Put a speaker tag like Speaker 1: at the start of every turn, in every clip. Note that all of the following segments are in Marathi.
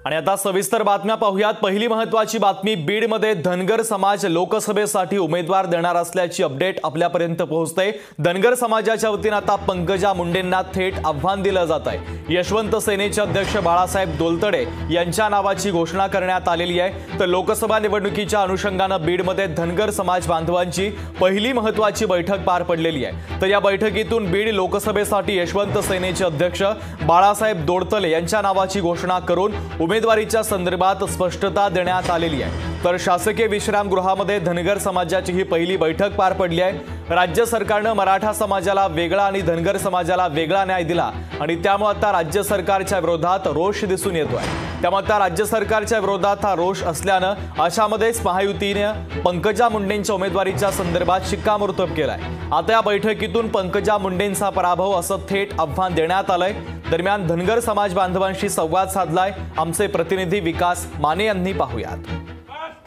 Speaker 1: आणि आता सविस्तर बातम्या पाहूयात। पहिली महत्त्वाची बातमी, बीडमध्ये धनगर समाज लोकसभेसाठी उमेदवार देणार असल्याची अपडेट आपल्यापर्यंत पोहोचते। धनगर समाजाच्या वतीने आता पंकजा मुंडेंना थेट आव्हान दिलं जात आहे। यशवंत सेनेचे अध्यक्ष बाळासाहेब दोलतडे यांच्या नावाची घोषणा करण्यात आलेली आहे। तर लोकसभा निवडणुकीच्या अनुषंगाने बीडमध्ये धनगर समाज बांधवांची पहिली महत्त्वाची बैठक पार पडलेली आहे। तर या बैठकीतून बीड लोकसभेसाठी यशवंत सेनेचे अध्यक्ष बाळासाहेब दोलतडे यांच्या नावाची घोषणा करून उमेदवारीच्या संदर्भात स्पष्टता देण्यात आलेली आहे। तर शासकीय विश्रामगृहामध्ये धनगर समाजाची ही पहिली बैठक पार पडली आहे। राज्य सरकारने मराठा समाजाला वेगळा आणि धनगर समाजाला वेगळा न्याय दिला आणि त्यामुळे आता राज्य सरकारच्या विरोधात रोष दिसून येतोय। त्यामुळे आता राज्य सरकारच्या विरोधात हा रोष असल्याने अशामध्येच महायुतीने पंकजा मुंडेंच्या उमेदवारीच्या संदर्भात शिक्कामोर्तब केलाय। आता या बैठकीतून पंकजा मुंडेंचा पराभव असं थेट आव्हान देण्यात आलंय। दरम्यान धनगर समाज बांधवांशी संवाद साधलाय आमचे प्रतिनिधी विकास माने यांनी। पाहूयात।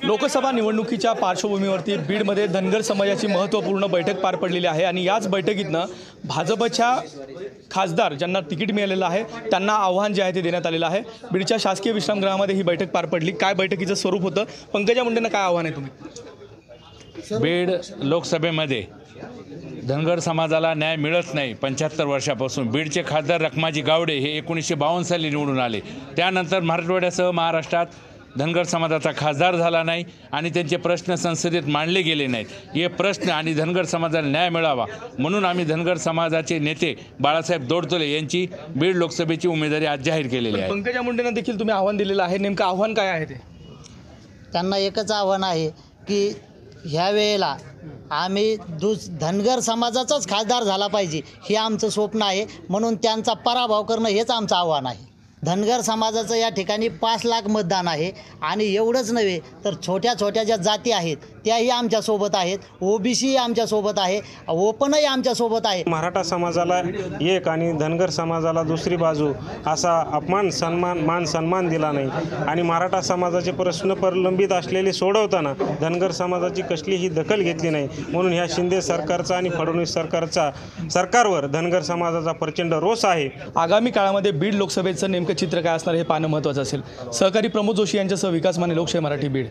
Speaker 2: लोकसभा निवडणुकीच्या पार्श्वभूमीवरती बीडमध्ये धनगर समाजाची महत्त्वपूर्ण बैठक पार पडलेली आहे आणि याच बैठकीतनं भाजपच्या खासदार ज्यांना तिकीट मिळालेलं आहे त्यांना आव्हान जे आहे ते देण्यात आलेलं आहे। बीडच्या शासकीय विश्रामगृहामध्ये ही बैठक पार पडली। काय बैठकीचं स्वरूप होतं, पंकजा मुंडेंना काय आव्हान आहे तुम्ही?
Speaker 3: बीड लोकसभेमध्ये धनगर समाजाला न्याय मिळत नाही। 75 वर्षापासून बीडचे खासदार रखमाजी गावडे हे 1952 साली निवडून आले। त्यानंतर मराठवाड्यासह महाराष्ट्रात धनगर समाजाचा खासदार झाला नाही आणि त्यांचे प्रश्न संसदेत मांडले गेले नाहीत। हे प्रश्न आणि धनगर समाजाला न्याय मिळावा म्हणून आम्ही धनगर समाजाचे नेते बाळासाहेब दोलतडे यांची बीड लोकसभेची उमेदवारी आज जाहीर केलेली आहे।
Speaker 2: पंकजा मुंडेंना देखील तुम्ही आव्हान दिलेलं आहे, नेमकं आव्हान काय आहे ते?
Speaker 4: त्यांना एकच आव्हान आहे की ह्या वेळेला आम्ही धनगर समाजाचाच खासदार झाला पाहिजे हे आमचं स्वप्न आहे, म्हणून त्यांचा पराभव करणं हेच आमचं आव्हान आहे। धनगर समाजाचं या ठिकाणी 5 लाख मतदान आहे आणि एवढंच नव्हे तर छोट्या छोट्या ज्या जाती आहेत त्याही आमच्यासोबत आहेत, ओबीसी आमच्यासोबत आहे, ओपनही आमच्यासोबत आहे।
Speaker 5: मराठा समाजाला एक आणि धनगर समाजाला दुसरी बाजू असा मान सन्मान दिला नाही आणि मराठा समाजाचे प्रश्न प्रलंबित असलेले सोडवताना धनगर समाजाची कसलीही दखल घेतली नाही। म्हणून ह्या शिंदे सरकारचा आणि फडणवीस सरकारवर धनगर समाजाचा प्रचंड रोष आहे।
Speaker 2: आगामी काळामध्ये बीड लोकसभेचं नेमकं चित्र काय असणार हे पाहणं महत्त्वाचं असेल। सहकारी प्रमोद जोशी यांच्यासह विकास माने, लोकशाही मराठी, बीड।